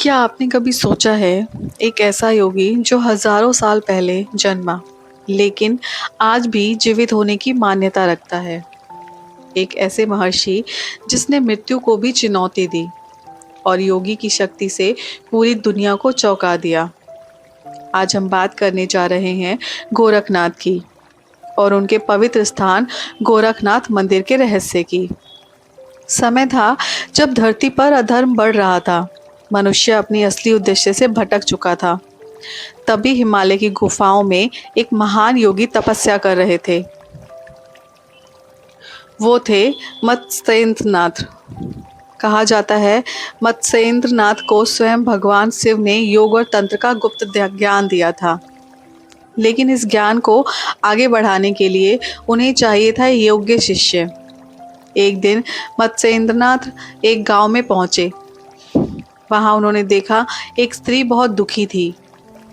क्या आपने कभी सोचा है एक ऐसा योगी जो हजारों साल पहले जन्मा लेकिन आज भी जीवित होने की मान्यता रखता है। एक ऐसे महर्षि जिसने मृत्यु को भी चुनौती दी और योगी की शक्ति से पूरी दुनिया को चौंका दिया। आज हम बात करने जा रहे हैं गोरखनाथ की और उनके पवित्र स्थान गोरखनाथ मंदिर के रहस्य की। समय था जब धरती पर अधर्म बढ़ रहा था, मनुष्य अपनी असली उद्देश्य से भटक चुका था। तभी हिमालय की गुफाओं में एक महान योगी तपस्या कर रहे थे। वो थे मत्स्येंद्रनाथ। कहा जाता है मत्स्येंद्रनाथ को स्वयं भगवान शिव ने योग और तंत्र का गुप्त ज्ञान दिया था। लेकिन इस ज्ञान को आगे बढ़ाने के लिए उन्हें चाहिए था योग्य शिष्य। एक दिन मत्स्येंद्रनाथ एक गांव में पहुंचे। वहां उन्होंने देखा एक स्त्री बहुत दुखी थी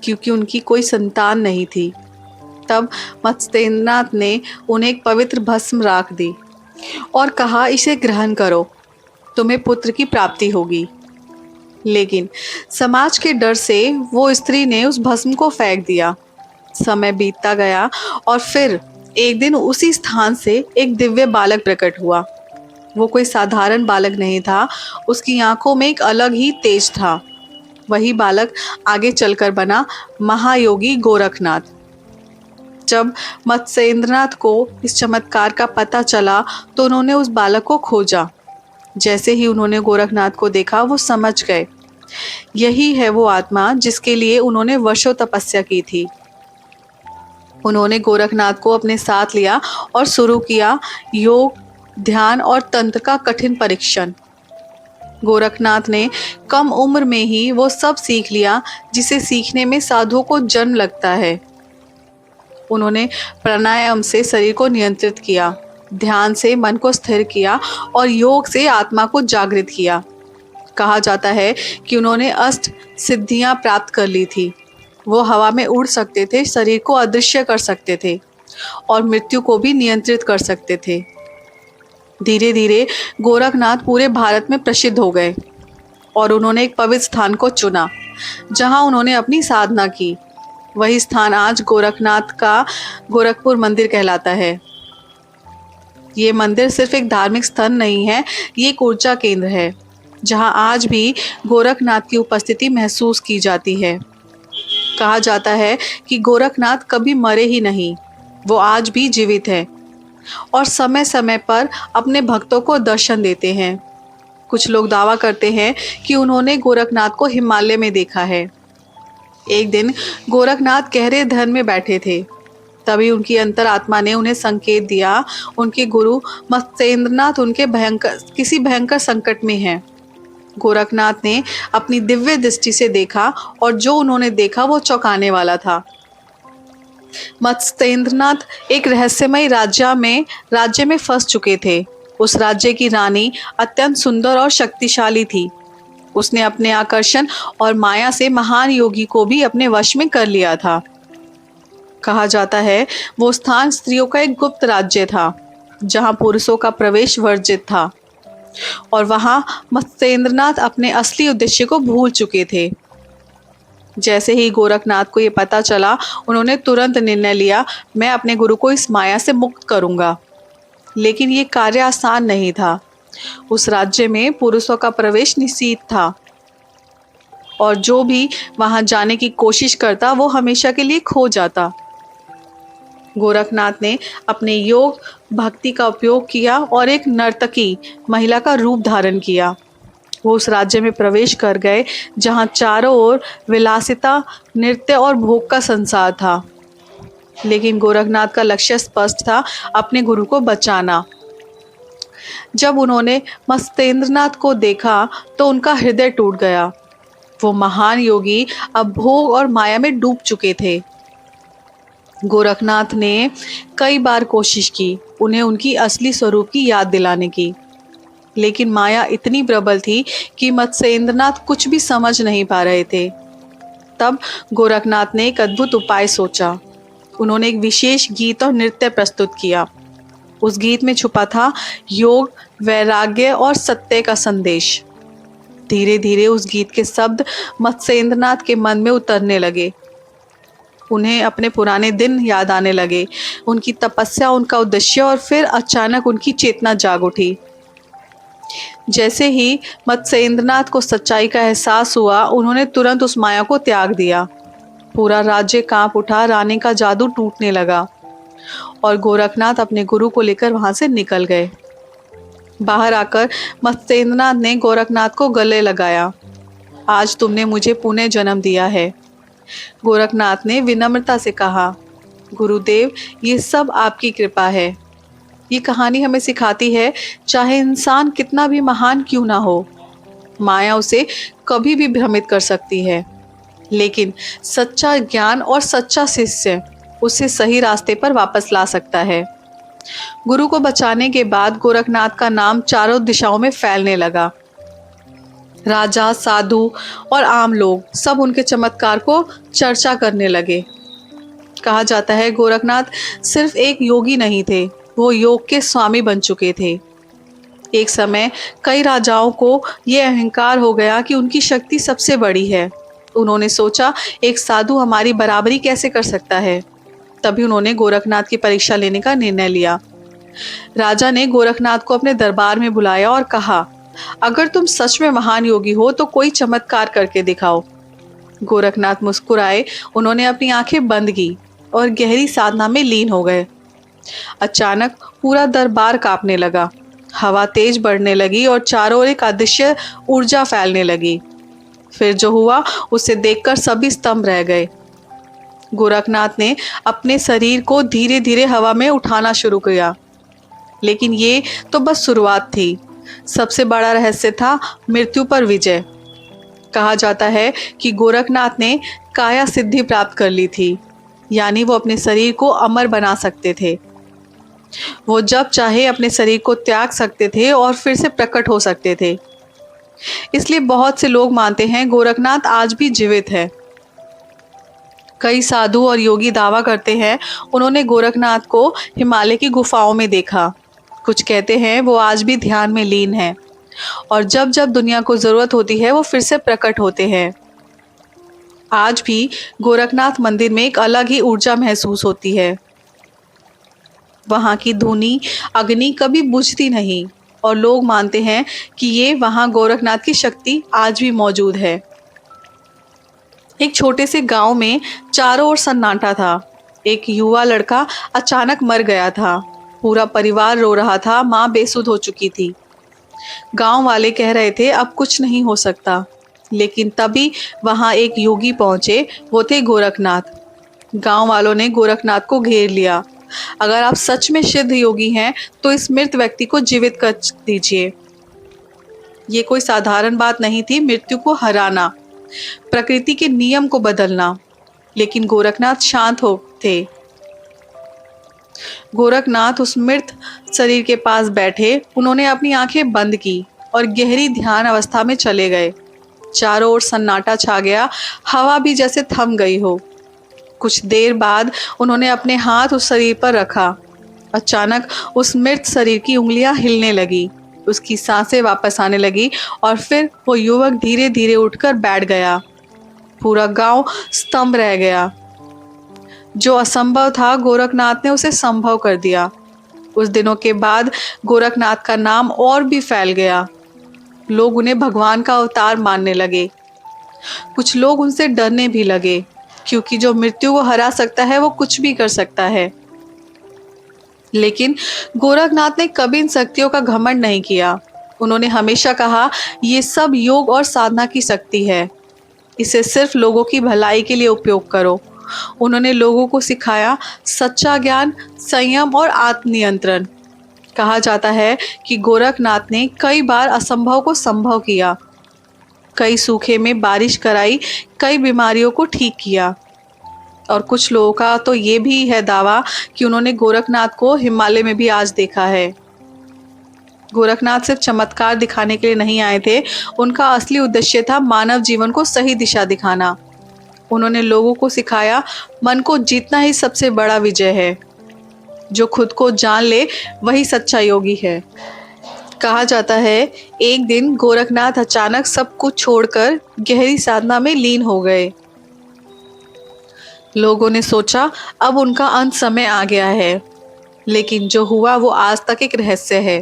क्योंकि उनकी कोई संतान नहीं थी। तब मत्स्येंद्रनाथ ने उन्हें एक पवित्र भस्म राख दी और कहा, इसे ग्रहण करो, तुम्हें पुत्र की प्राप्ति होगी। लेकिन समाज के डर से वो स्त्री ने उस भस्म को फेंक दिया। समय बीतता गया और फिर एक दिन उसी स्थान से एक दिव्य बालक प्रकट हुआ। वो कोई साधारण बालक नहीं था, उसकी आंखों में एक अलग ही तेज था। वही बालक आगे चलकर बना महायोगी गोरखनाथ। जब मत्स्येंद्रनाथ को इस चमत्कार का पता चला तो उन्होंने उस बालक को खोजा। जैसे ही उन्होंने गोरखनाथ को देखा वो समझ गए, यही है वो आत्मा जिसके लिए उन्होंने वर्षों तपस्या की थी। उन्होंने गोरखनाथ को अपने साथ लिया और शुरू किया योग, ध्यान और तंत्र का कठिन परीक्षण। गोरखनाथ ने कम उम्र में ही वो सब सीख लिया जिसे सीखने में साधुओं को जन्म लगता है। उन्होंने प्राणायाम से शरीर को नियंत्रित किया, ध्यान से मन को स्थिर किया और योग से आत्मा को जागृत किया। कहा जाता है कि उन्होंने अष्ट सिद्धियां प्राप्त कर ली थी। वो हवा में उड़ सकते थे, शरीर को अदृश्य कर सकते थे और मृत्यु को भी नियंत्रित कर सकते थे। धीरे धीरे गोरखनाथ पूरे भारत में प्रसिद्ध हो गए और उन्होंने एक पवित्र स्थान को चुना जहां उन्होंने अपनी साधना की। वही स्थान आज गोरखनाथ का गोरखपुर मंदिर कहलाता है। ये मंदिर सिर्फ एक धार्मिक स्थल नहीं है, ये एक ऊर्जा केंद्र है जहां आज भी गोरखनाथ की उपस्थिति महसूस की जाती है। कहा जाता है कि गोरखनाथ कभी मरे ही नहीं, वो आज भी जीवित है और समय समय पर अपने भक्तों को दर्शन देते हैं। कुछ लोग दावा करते हैं कि उन्होंने गोरखनाथ को हिमालय में देखा है। एक दिन गोरखनाथ गहरे ध्यान में बैठे थे, तभी उनकी अंतरात्मा ने उन्हें संकेत दिया उनके गुरु मत्स्येंद्रनाथ उनके किसी भयंकर संकट में हैं। गोरखनाथ ने अपनी दिव्य दृष्टि से देखा और जो उन्होंने देखा वो चौंकाने वाला था। मत्स्येंद्रनाथ एक रहस्यमय राज्य में फंस चुके थे। उस राज्य की रानी अत्यंत सुंदर और शक्तिशाली थी। उसने अपने आकर्षण और माया से महान योगी को भी अपने वश में कर लिया था। कहा जाता है वो स्थान स्त्रियों का एक गुप्त राज्य था जहां पुरुषों का प्रवेश वर्जित था और वहां मत्स्येंद्रनाथ अपने असली उद्देश्य को भूल चुके थे। जैसे ही गोरखनाथ को ये पता चला, उन्होंने तुरंत निर्णय लिया, मैं अपने गुरु को इस माया से मुक्त करूंगा। लेकिन ये कार्य आसान नहीं था। उस राज्य में पुरुषों का प्रवेश निषिद्ध था और जो भी वहां जाने की कोशिश करता वो हमेशा के लिए खो जाता। गोरखनाथ ने अपने योग भक्ति का उपयोग किया और एक नर्तकी महिला का रूप धारण किया। वो उस राज्य में प्रवेश कर गए जहां चारों ओर विलासिता, नृत्य और भोग का संसार था। लेकिन गोरखनाथ का लक्ष्य स्पष्ट था, अपने गुरु को बचाना। जब उन्होंने मत्स्येंद्रनाथ को देखा तो उनका हृदय टूट गया। वो महान योगी अब भोग और माया में डूब चुके थे। गोरखनाथ ने कई बार कोशिश की उन्हें उनकी असली स्वरूप की याद दिलाने की, लेकिन माया इतनी प्रबल थी कि मत्स्येंद्रनाथ कुछ भी समझ नहीं पा रहे थे। तब गोरखनाथ ने एक अद्भुत उपाय सोचा। उन्होंने एक विशेष गीत और नृत्य प्रस्तुत किया। उस गीत में छुपा था योग, वैराग्य और सत्य का संदेश। धीरे धीरे उस गीत के शब्द मत्स्येंद्रनाथ के मन में उतरने लगे। उन्हें अपने पुराने दिन याद आने लगे, उनकी तपस्या, उनका उद्देश्य, और फिर अचानक उनकी चेतना जाग उठी। जैसे ही मत्स्येंद्रनाथ को सच्चाई का एहसास हुआ, उन्होंने तुरंत उस माया को त्याग दिया। पूरा राज्य कांप उठा, रानी का जादू टूटने लगा और गोरखनाथ अपने गुरु को लेकर वहां से निकल गए। बाहर आकर मत्स्येंद्रनाथ ने गोरखनाथ को गले लगाया। आज तुमने मुझे पुनः जन्म दिया है, गोरखनाथ ने विनम्रता से कहा। गुरुदेव, ये सब आपकी कृपा है। ये कहानी हमें सिखाती है, चाहे इंसान कितना भी महान क्यों ना हो, माया उसे कभी भी भ्रमित कर सकती है, लेकिन सच्चा ज्ञान और सच्चा शिष्य उसे सही रास्ते पर वापस ला सकता है। गुरु को बचाने के बाद गोरखनाथ का नाम चारों दिशाओं में फैलने लगा। राजा, साधु और आम लोग सब उनके चमत्कार को चर्चा करने लगे। कहा जाता है गोरखनाथ सिर्फ एक योगी नहीं थे, वो योग के स्वामी बन चुके थे। एक समय कई राजाओं को ये अहंकार हो गया कि उनकी शक्ति सबसे बड़ी है। उन्होंने सोचा, एक साधु हमारी बराबरी कैसे कर सकता है। तभी उन्होंने गोरखनाथ की परीक्षा लेने का निर्णय लिया। राजा ने गोरखनाथ को अपने दरबार में बुलाया और कहा, अगर तुम सच में महान योगी हो तो कोई चमत्कार करके दिखाओ। गोरखनाथ मुस्कुराए, उन्होंने अपनी आंखें बंद की और गहरी साधना में लीन हो गए। अचानक पूरा दरबार कांपने लगा, हवा तेज बढ़ने लगी और चारों ओर एक अदृश्य ऊर्जा फैलने लगी। फिर जो हुआ उसे देखकर सभी स्तंभ रह गए। गोरखनाथ ने अपने शरीर को धीरे धीरे हवा में उठाना शुरू किया, लेकिन ये तो बस शुरुआत थी। सबसे बड़ा रहस्य था मृत्यु पर विजय। कहा जाता है कि गोरखनाथ ने काया सिद्धि प्राप्त कर ली थी, यानी वो अपने शरीर को अमर बना सकते थे। वो जब चाहे अपने शरीर को त्याग सकते थे और फिर से प्रकट हो सकते थे। इसलिए बहुत से लोग मानते हैं गोरखनाथ आज भी जीवित है। कई साधु और योगी दावा करते हैं उन्होंने गोरखनाथ को हिमालय की गुफाओं में देखा। कुछ कहते हैं वो आज भी ध्यान में लीन है और जब जब दुनिया को जरूरत होती है वो फिर से प्रकट होते हैं। आज भी गोरखनाथ मंदिर में एक अलग ही ऊर्जा महसूस होती है। वहाँ की धुनी अग्नि कभी बुझती नहीं और लोग मानते हैं कि ये वहाँ गोरखनाथ की शक्ति आज भी मौजूद है। एक छोटे से गांव में चारों ओर सन्नाटा था। एक युवा लड़का अचानक मर गया था। पूरा परिवार रो रहा था, माँ बेसुध हो चुकी थी। गांव वाले कह रहे थे अब कुछ नहीं हो सकता, लेकिन तभी वहां एक योगी पहुंचे। वो थे गोरखनाथ। गांव वालों ने गोरखनाथ को घेर लिया। अगर आप सच में सिद्ध योगी हैं तो इस मृत व्यक्ति को जीवित कर दीजिए। ये कोई साधारण बात नहीं थी, मृत्यु को हराना, प्रकृति के नियम को बदलना। लेकिन गोरखनाथ शांत हो थे। गोरखनाथ उस मृत शरीर के पास बैठे, उन्होंने अपनी आंखें बंद की और गहरी ध्यान अवस्था में चले गए। चारों ओर सन्नाटा छा गया, हवा भी जैसे थम गई हो। कुछ देर बाद उन्होंने अपने हाथ उस शरीर पर रखा। अचानक उस मृत शरीर की उंगलियां हिलने लगी, उसकी सांसें वापस आने लगी और फिर वो युवक धीरे धीरे उठकर बैठ गया। पूरा गांव स्तंभ रह गया। जो असंभव था गोरखनाथ ने उसे संभव कर दिया। उस दिनों के बाद गोरखनाथ का नाम और भी फैल गया। लोग उन्हें भगवान का अवतार मानने लगे। कुछ लोग उनसे डरने भी लगे, क्योंकि जो मृत्यु को हरा सकता है वो कुछ भी कर सकता है। लेकिन गोरखनाथ ने कभी इन शक्तियों का घमंड नहीं किया। उन्होंने हमेशा कहा, ये सब योग और साधना की शक्ति है, इसे सिर्फ लोगों की भलाई के लिए उपयोग करो। उन्होंने लोगों को सिखाया सच्चा ज्ञान, संयम और आत्मनियंत्रण। कहा जाता है कि गोरखनाथ ने कई बार असंभव को संभव किया, कई सूखे में बारिश कराई, कई बीमारियों को ठीक किया। और कुछ लोगों का तो ये भी है दावा कि उन्होंने गोरखनाथ को हिमालय में भी आज देखा है। गोरखनाथ सिर्फ चमत्कार दिखाने के लिए नहीं आए थे, उनका असली उद्देश्य था मानव जीवन को सही दिशा दिखाना। उन्होंने लोगों को सिखाया मन को जीतना ही सबसे बड़ा विजय है। जो खुद को जान ले वही सच्चा योगी है। कहा जाता है एक दिन गोरखनाथ अचानक सब कुछ छोड़कर गहरी साधना में लीन हो गए। लोगों ने सोचा अब उनका अंत समय आ गया है, लेकिन जो हुआ वो आज तक एक रहस्य है।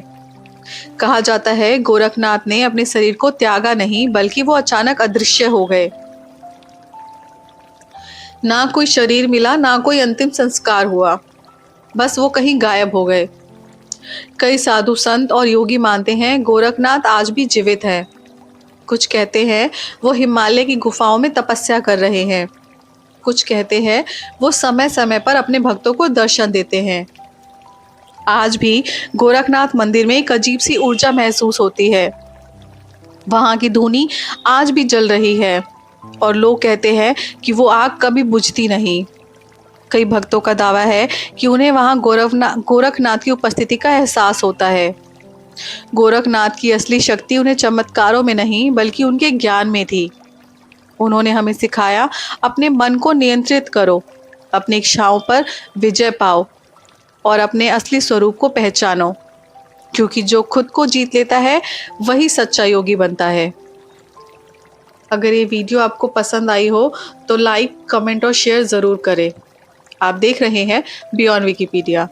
कहा जाता है गोरखनाथ ने अपने शरीर को त्यागा नहीं, बल्कि वो अचानक अदृश्य हो गए। ना कोई शरीर मिला, ना कोई अंतिम संस्कार हुआ, बस वो कहीं गायब हो गए। कई साधु संत और योगी मानते हैं गोरखनाथ आज भी जीवित है। कुछ कहते हैं वो हिमालय की गुफाओं में तपस्या कर रहे हैं। कुछ कहते हैं वो समय समय पर अपने भक्तों को दर्शन देते हैं। आज भी गोरखनाथ मंदिर में एक अजीब सी ऊर्जा महसूस होती है। वहां की धूनी आज भी जल रही है और लोग कहते हैं कि वो आग कभी बुझती नहीं। कई भक्तों का दावा है कि उन्हें वहां गोरखनाथ की उपस्थिति का एहसास होता है। गोरखनाथ की असली शक्ति उन्हें चमत्कारों में नहीं, बल्कि उनके ज्ञान में थी। उन्होंने हमें सिखाया अपने मन को नियंत्रित करो, अपनी इच्छाओं पर विजय पाओ और अपने असली स्वरूप को पहचानो, क्योंकि जो खुद को जीत लेता है वही सच्चा योगी बनता है। अगर ये वीडियो आपको पसंद आई हो तो लाइक, कमेंट और शेयर ज़रूर करें। आप देख रहे हैं बियॉन्ड विकिपीडिया।